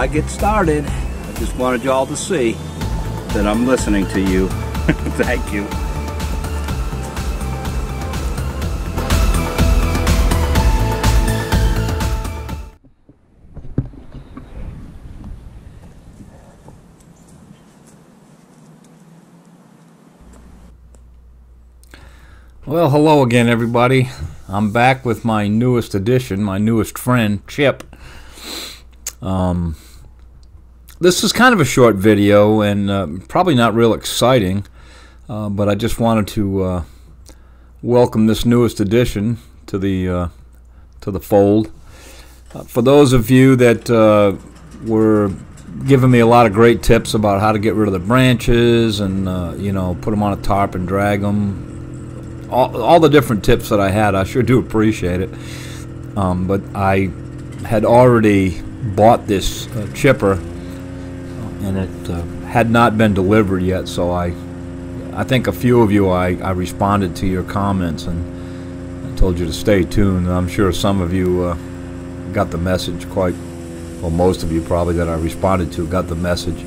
I get started, I just wanted y'all to see that I'm listening to you. Thank you. Well, hello again, everybody. I'm back with my newest addition, my newest friend, Chip. This is kind of a short video and probably not real exciting, but I just wanted to welcome this newest addition to the fold. For those of you that were giving me a lot of great tips about how to get rid of the branches and you know, put them on a tarp and drag them. All the different tips that I had, I sure do appreciate it. But I had already bought this chipper, and it had not been delivered yet. So I think a few of you, I responded to your comments and I told you to stay tuned. And I'm sure some of you got the message well, most of you probably that I responded to got the message.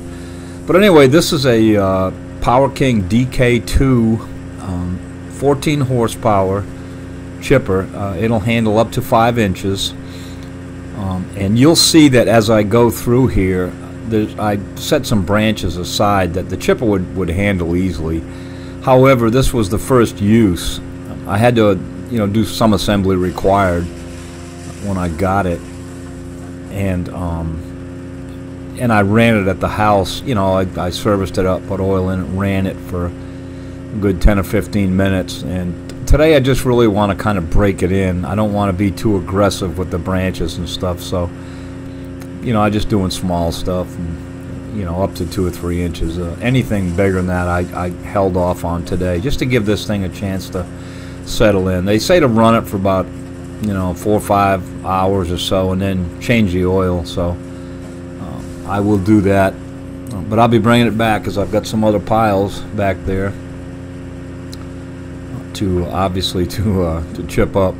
But anyway, this is a Power King DK2. 14 horsepower chipper. It'll handle up to 5 inches, and you'll see that as I go through here, I set some branches aside that the chipper would handle easily. However, this was the first use. I had to, you know, do some assembly required when I got it, and I ran it at the house. You know, I serviced it up, put oil in it, ran it for good 10 or 15 minutes, and today I just really want to kind of break it in. I don't want to be too aggressive with the branches and stuff, so you know, I just doing small stuff, and, you know, up to 2 or 3 inches. Anything bigger than that I held off on today, just to give this thing a chance to settle in. They say to run it for about, you know, 4 or 5 hours or so, and then change the oil, so I will do that. But I'll be bringing it back because I've got some other piles back there to obviously to chip up,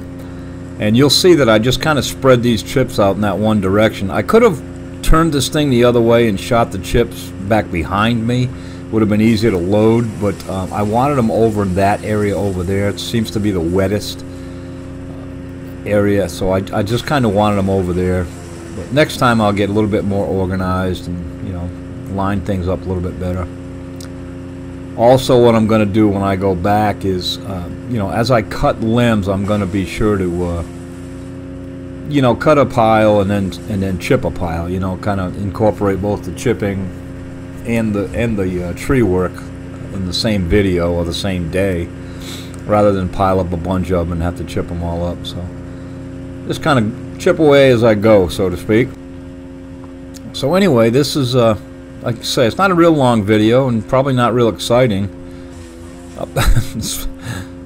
and you'll see that I just kind of spread these chips out in that one direction. I could have turned this thing the other way and shot the chips back behind me. Would have been easier to load, but I wanted them over in that area over there. It seems to be the wettest area, so I just kind of wanted them over there. But next time I'll get a little bit more organized and, you know, line things up a little bit better. Also, what I'm going to do when I go back is, you know, as I cut limbs, I'm going to be sure to, you know, cut a pile and then chip a pile. You know, kind of incorporate both the chipping and the tree work in the same video or the same day, rather than pile up a bunch of them and have to chip them all up. So, just kind of chip away as I go, so to speak. So anyway, this is like I say, it's not a real long video and probably not real exciting.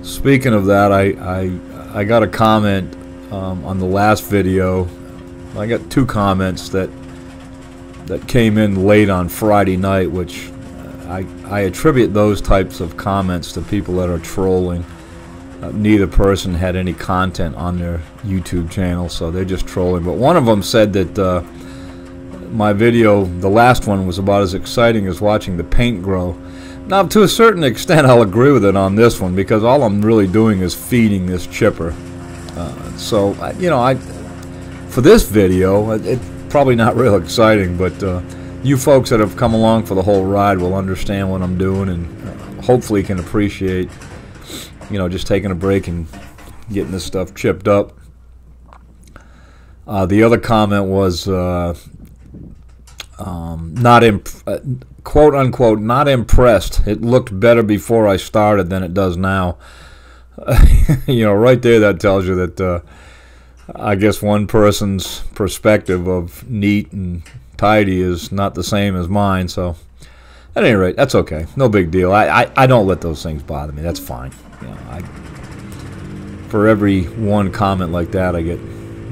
Speaking of that, I got a comment on the last video. I got 2 comments that came in late on Friday night, which I attribute those types of comments to people that are trolling. Neither person had any content on their YouTube channel, so they're just trolling. But one of them said that my video, the last one, was about as exciting as watching the paint grow. Now, to a certain extent, I'll agree with it on this one, because all I'm really doing is feeding this chipper. So, you know, for this video, it's probably not real exciting, but you folks that have come along for the whole ride will understand what I'm doing, and hopefully can appreciate, you know, just taking a break and getting this stuff chipped up. The other comment was quote unquote not impressed. It looked better before I started than it does now. You know, right there, that tells you that I guess one person's perspective of neat and tidy is not the same as mine. So at any rate, that's okay, no big deal. I don't let those things bother me. That's fine. You know, for every one comment like that, I get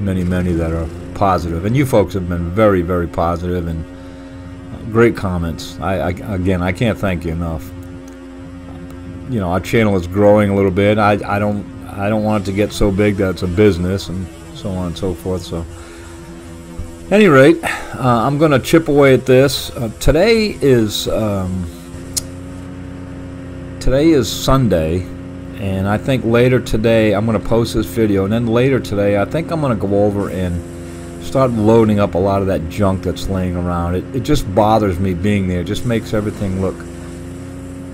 many that are positive, and you folks have been very, very positive and great comments. Again, I can't thank you enough. You know, our channel is growing a little bit. I don't want it to get so big that it's a business and so on and so forth. So Any rate, I'm going to chip away at this. Today is Sunday, and I think later today I'm going to post this video, and then later today I think I'm going to go over and start loading up a lot of that junk that's laying around. It just bothers me being there. It just makes everything look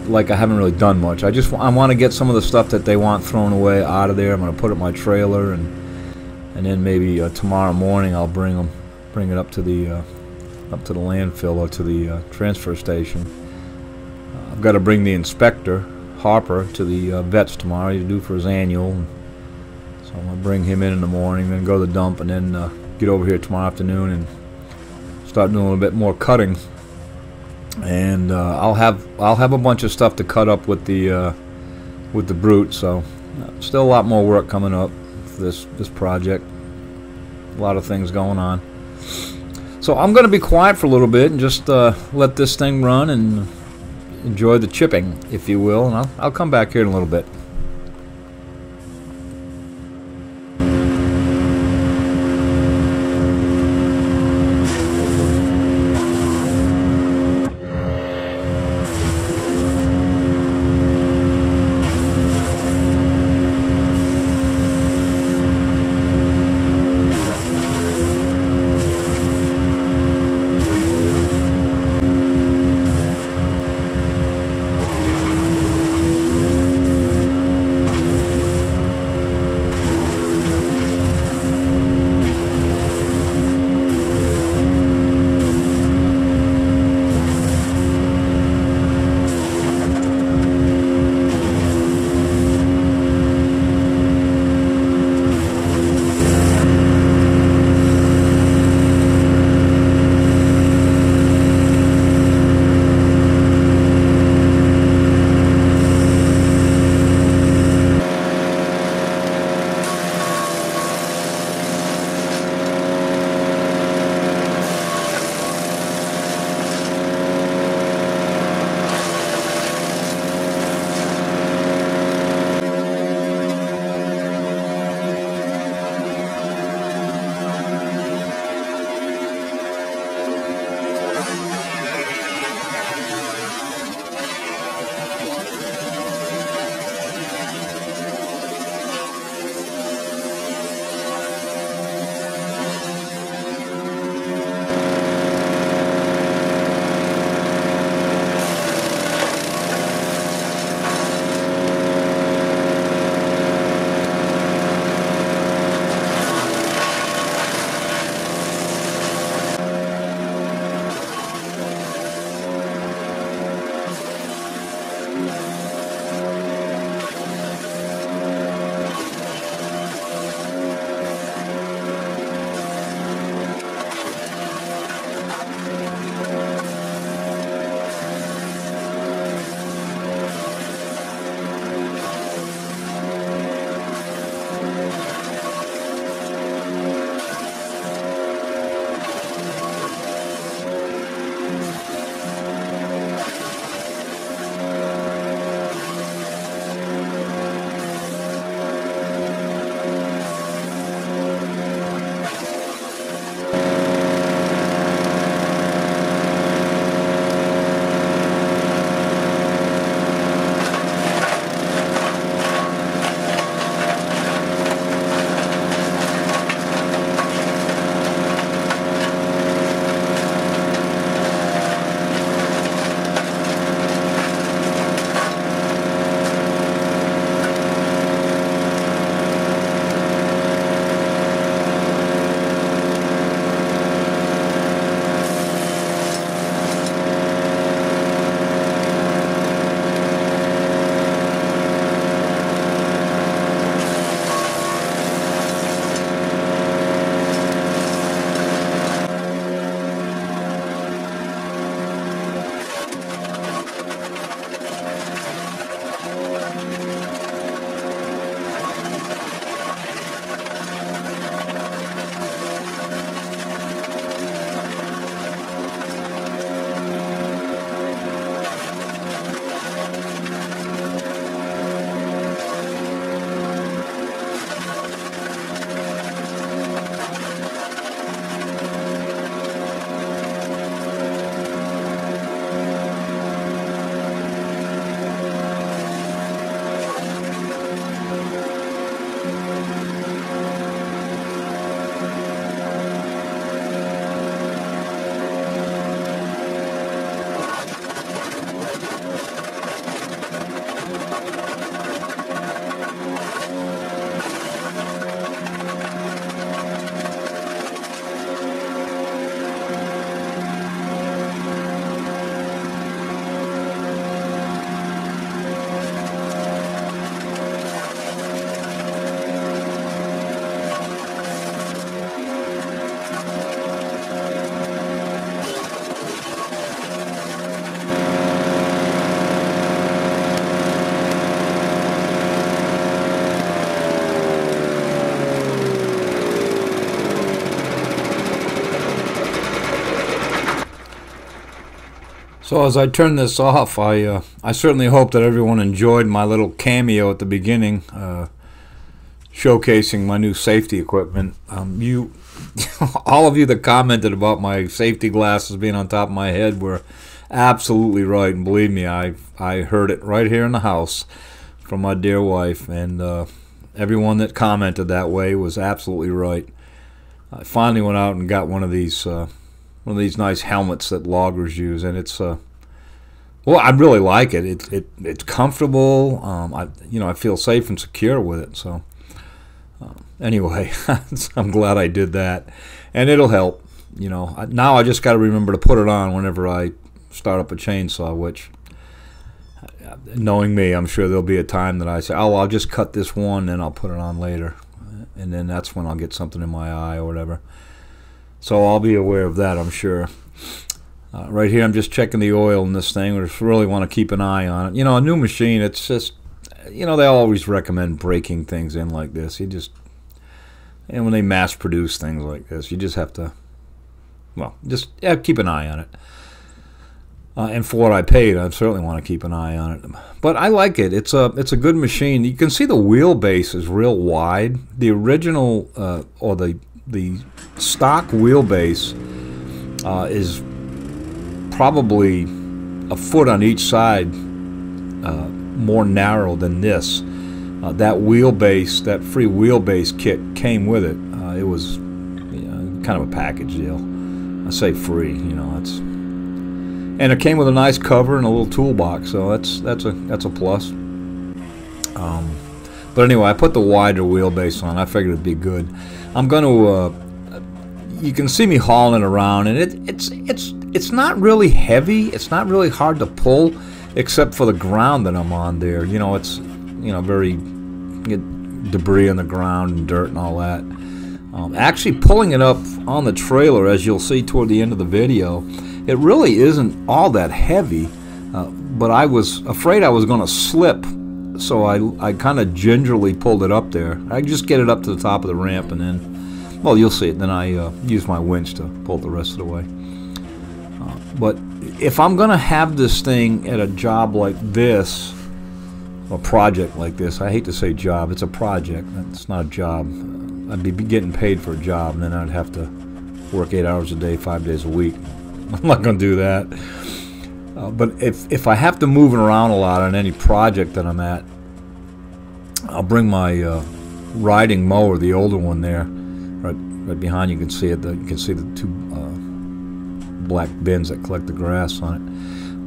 like I haven't really done much. I want to get some of the stuff that they want thrown away out of there. I'm going to put it in my trailer, and then maybe tomorrow morning I'll bring it up to the landfill or to the transfer station. I've got to bring the inspector Harper to the vet's tomorrow. He's due for his annual, so I'm gonna bring him in the morning, then go to the dump, and then get over here tomorrow afternoon and start doing a little bit more cutting. And I'll have a bunch of stuff to cut up with the brute. So still a lot more work coming up for this project. A lot of things going on. So I'm going to be quiet for a little bit and just let this thing run and enjoy the chipping, if you will, and I'll come back here in a little bit. So as I turn this off, I certainly hope that everyone enjoyed my little cameo at the beginning, showcasing my new safety equipment. All of you that commented about my safety glasses being on top of my head were absolutely right, and believe me, I heard it right here in the house from my dear wife, and everyone that commented that way was absolutely right. I finally went out and got one of these nice helmets that loggers use, and it's well, I really like it. It's comfortable. I feel safe and secure with it. So anyway, I'm glad I did that, and it'll help. Now I just got to remember to put it on whenever I start up a chainsaw, which, knowing me, I'm sure there'll be a time that I say, oh, I'll just cut this one and I'll put it on later, and then that's when I'll get something in my eye or whatever. So I'll be aware of that, I'm sure. Right here I'm just checking the oil in this thing. We just really want to keep an eye on it. A new machine, it's just, they always recommend breaking things in like this. And when they mass produce things like this, you just have to, well, just keep an eye on it. And for what I paid, I certainly want to keep an eye on it. But I like it. It's a good machine. You can see the wheelbase is real wide. The original or the stock wheelbase is probably a foot on each side more narrow than this. That wheelbase, that free wheelbase kit came with it. It was kind of a package deal. I say free, and it came with a nice cover and a little toolbox, so that's a plus. But anyway, I put the wider wheelbase on. I figured it'd be good. I'm going to. You can see me hauling it around, and it's not really heavy. It's not really hard to pull, except for the ground that I'm on there. It's very debris on the ground and dirt and all that. Actually, pulling it up on the trailer, as you'll see toward the end of the video, it really isn't all that heavy, but I was afraid I was going to slip, so I kind of gingerly pulled it up there. I just get it up to the top of the ramp, and then, well, you'll see it. Then I use my winch to pull it the rest of the way. But if I'm going to have this thing at a job like this, a project like this, I hate to say job, it's a project, it's not a job. I'd be getting paid for a job, and then I'd have to work 8 hours a day, 5 days a week. I'm not going to do that. But if I have to move it around a lot on any project that I'm at, I'll bring my riding mower, the older one there, right behind you. You can see it. You can see the two black bins that collect the grass on it.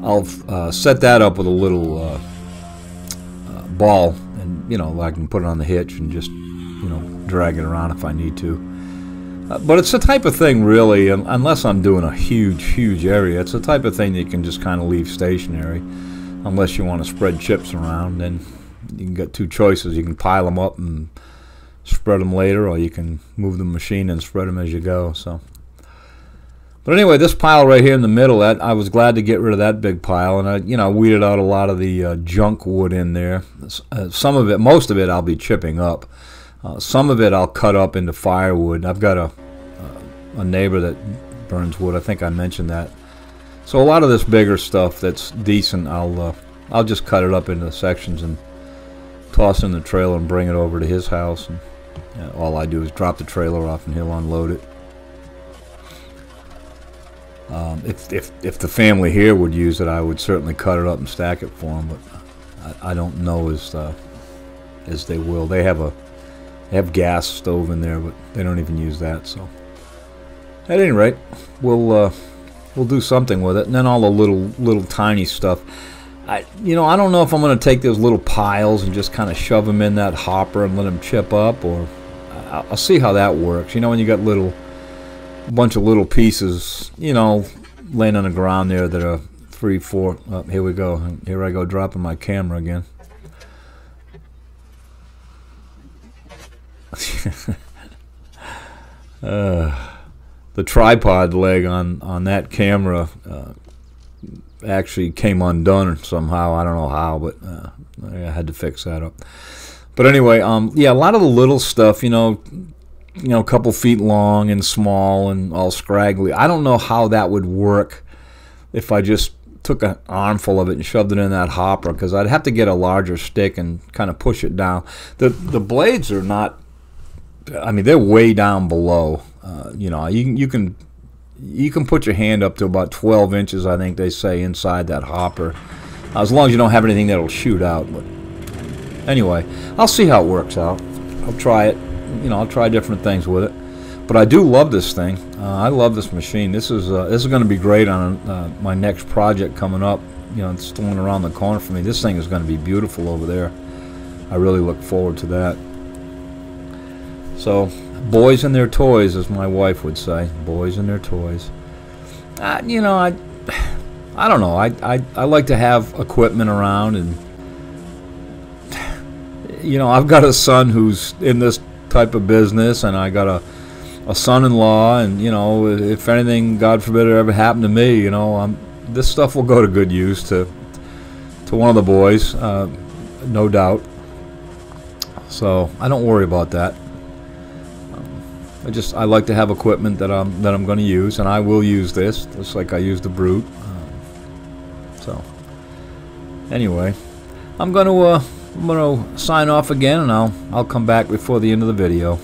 I'll set that up with a little ball, and I can put it on the hitch and just drag it around if I need to. But it's the type of thing, really, unless I'm doing a huge area, it's the type of thing that you can just kind of leave stationary, unless you want to spread chips around. Then you can get two choices. You can pile them up and spread them later, or you can move the machine and spread them as you go. So, but anyway, this pile right here in the middle, I was glad to get rid of that big pile, and I weeded out a lot of the junk wood in there. Some of it, most of it, I'll be chipping up. Some of it I'll cut up into firewood. I've got a neighbor that burns wood. I think I mentioned that. So a lot of this bigger stuff that's decent, I'll just cut it up into sections and toss in the trailer and bring it over to his house. And all I do is drop the trailer off and he'll unload it. If the family here would use it, I would certainly cut it up and stack it for them. But I don't know as they will. They have gas stove in there, but they don't even use that. So at any rate, we'll do something with it. And then all the little tiny stuff. I don't know if I'm going to take those little piles and just kind of shove them in that hopper and let them chip up, or I'll see how that works. When you got a bunch of little pieces, laying on the ground there that are 3, 4. Oh, here we go. Here I go dropping my camera again. The tripod leg on that camera actually came undone somehow. I don't know how, but I had to fix that up. But anyway, yeah, a lot of the little stuff, a couple feet long and small and all scraggly. I don't know how that would work if I just took an armful of it and shoved it in that hopper, because I'd have to get a larger stick and kind of push it down. The blades are not, I mean, they're way down below. You know, you can put your hand up to about 12 inches, I think they say, inside that hopper, as long as you don't have anything that'll shoot out. But anyway, I'll see how it works out. I'll try it. You know, I'll try different things with it. But I do love this thing. I love this machine. This is going to be great on my next project coming up. You know, it's the one around the corner for me. This thing is going to be beautiful over there. I really look forward to that. So, boys and their toys, as my wife would say. Boys and their toys. You know, I don't know. I like to have equipment around, and you know, I've got a son who's in this type of business, and I got a son-in-law, and you know, if anything, God forbid, it ever happened to me, you know, this stuff will go to good use to one of the boys, no doubt. So I don't worry about that. I like to have equipment that I'm going to use, and I will use this just like I used the Brute. So anyway, I'm going to sign off again, and I'll come back before the end of the video.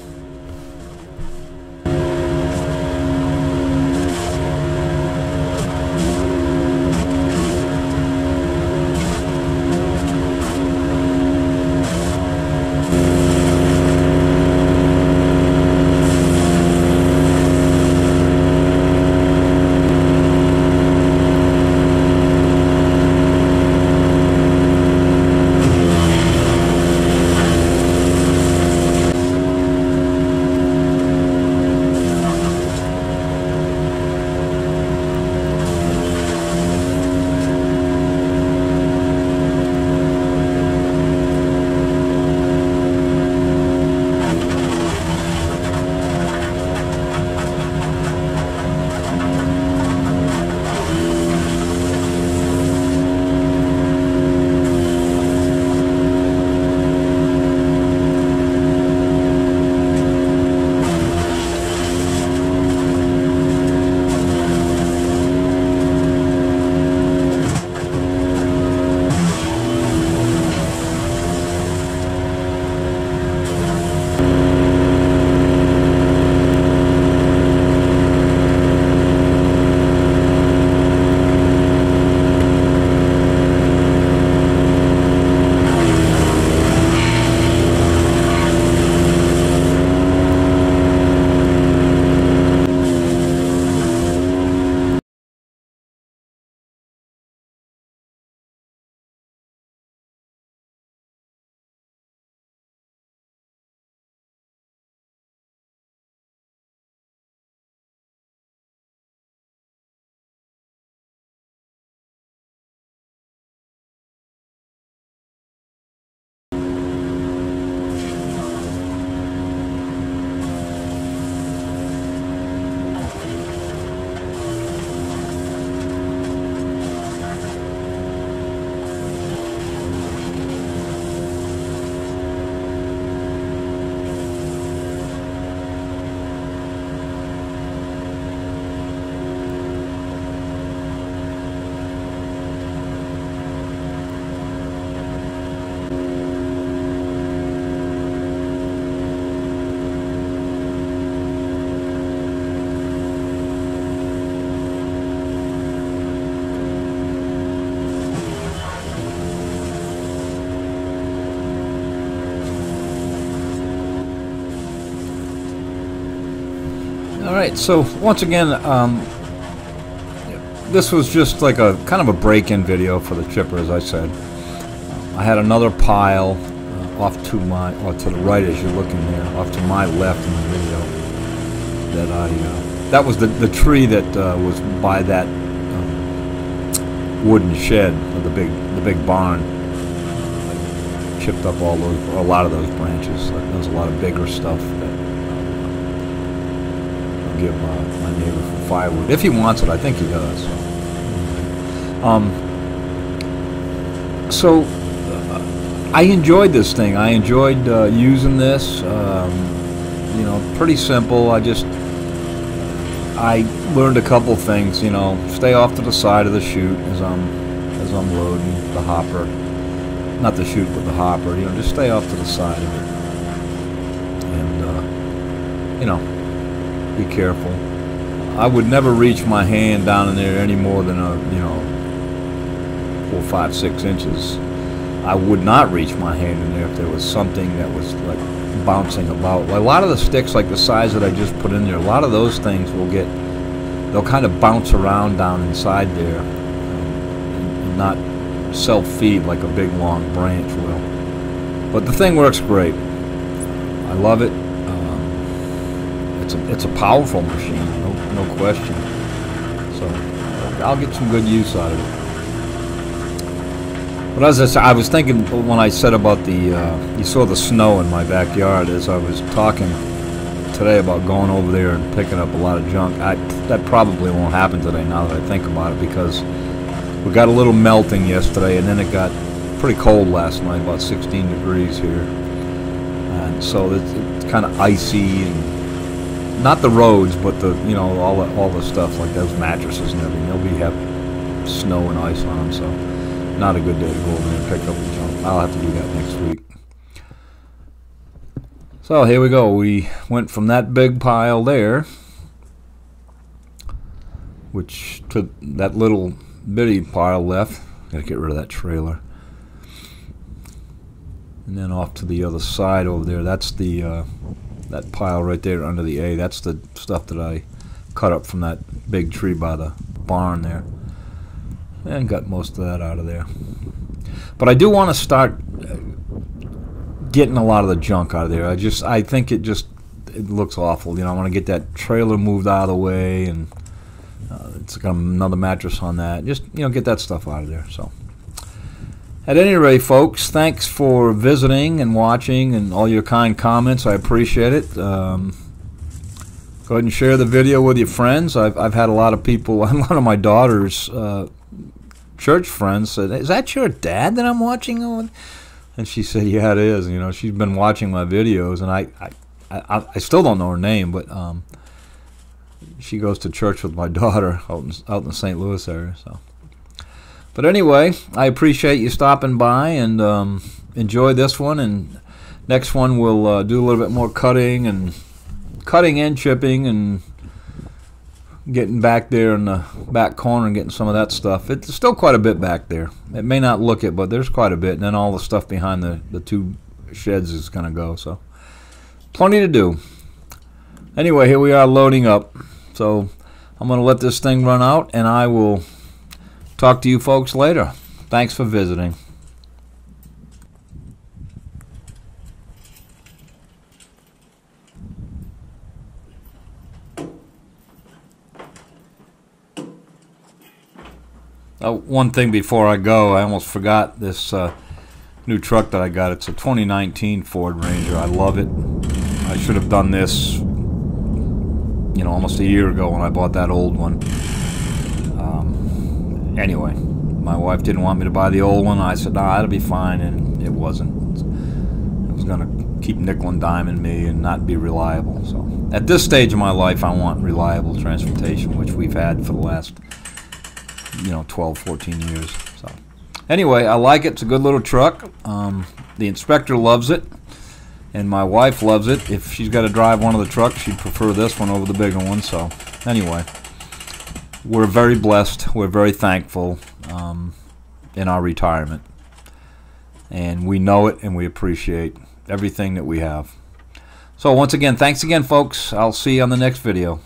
Alright, so once again, this was just like a kind of a break-in video for the chipper, as I said. I had another pile off to my, or to the right as you're looking there, off to my left in the video, that that was the tree that was by that wooden shed, or the big barn. I chipped up all those, or a lot of those branches. There was a lot of bigger stuff that I'll give my neighbor for firewood if he wants it. I think he does. So I enjoyed this thing. I enjoyed using this. You know, pretty simple. I learned a couple things. You know, stay off to the side of the chute as I'm loading the hopper. Not the chute, but the hopper. You know, just stay off to the side of it, and you know, be careful. I would never reach my hand down in there any more than 4, 5, 6 inches. I would not reach my hand in there if there was something that was like bouncing about. Like a lot of the sticks, like the size that I just put in there, a lot of those things they'll kind of bounce around down inside there, and not self-feed like a big long branch will. But the thing works great. I love it. It's a powerful machine, no question. So I'll get some good use out of it. But as I said, I was thinking when I said about you saw the snow in my backyard as I was talking today about going over there and picking up a lot of junk. That probably won't happen today now that I think about it, because we got a little melting yesterday, and then it got pretty cold last night, about 16 degrees here. And so it's kind of icy, and not the roads, but all the stuff like those mattresses and everything. They'll have snow and ice on them, so not a good day to go over there and pick up the junk. I'll have to do that next week. So here we go. We went from that big pile there, which to that little bitty pile left. Gotta get rid of that trailer. And then off to the other side over there. That's the that pile right there under the A. That's the stuff that I cut up from that big tree by the barn there, and got most of that out of there. But I do want to start getting a lot of the junk out of there. I think it looks awful. You know, I want to get that trailer moved out of the way, and it's got another mattress on that. Just get that stuff out of there. So at any rate, folks, thanks for visiting and watching and all your kind comments. I appreciate it. Go ahead and share the video with your friends. I've had a lot of people. One of my daughter's church friends said, "Is that your dad that I'm watching on?" And she said, "Yeah, it is." You know, she's been watching my videos, and I still don't know her name, but she goes to church with my daughter out in the St. Louis area. So, but anyway, I appreciate you stopping by, and enjoy this one. And next one we'll do a little bit more cutting and chipping and getting back there in the back corner and getting some of that stuff. It's still quite a bit back there. It may not look it, but there's quite a bit. And then all the stuff behind the two sheds is going to go. So plenty to do. Anyway, here we are loading up. So I'm going to let this thing run out, and I will talk to you folks later. Thanks for visiting. One thing before I go, I almost forgot this new truck that I got. It's a 2019 Ford Ranger. I love it. I should have done this, almost a year ago when I bought that old one. Anyway, my wife didn't want me to buy the old one. I said, "Nah, it'll be fine," and it wasn't. It was going to keep nickel and diming me and not be reliable. So at this stage of my life, I want reliable transportation, which we've had for the last 12, 14 years. So anyway, I like it. It's a good little truck. The inspector loves it, and my wife loves it. If she's got to drive one of the trucks, she'd prefer this one over the bigger one. So anyway, we're very blessed. We're very thankful in our retirement, and we know it, and we appreciate everything that we have. So once again, thanks again, folks. I'll see you on the next video.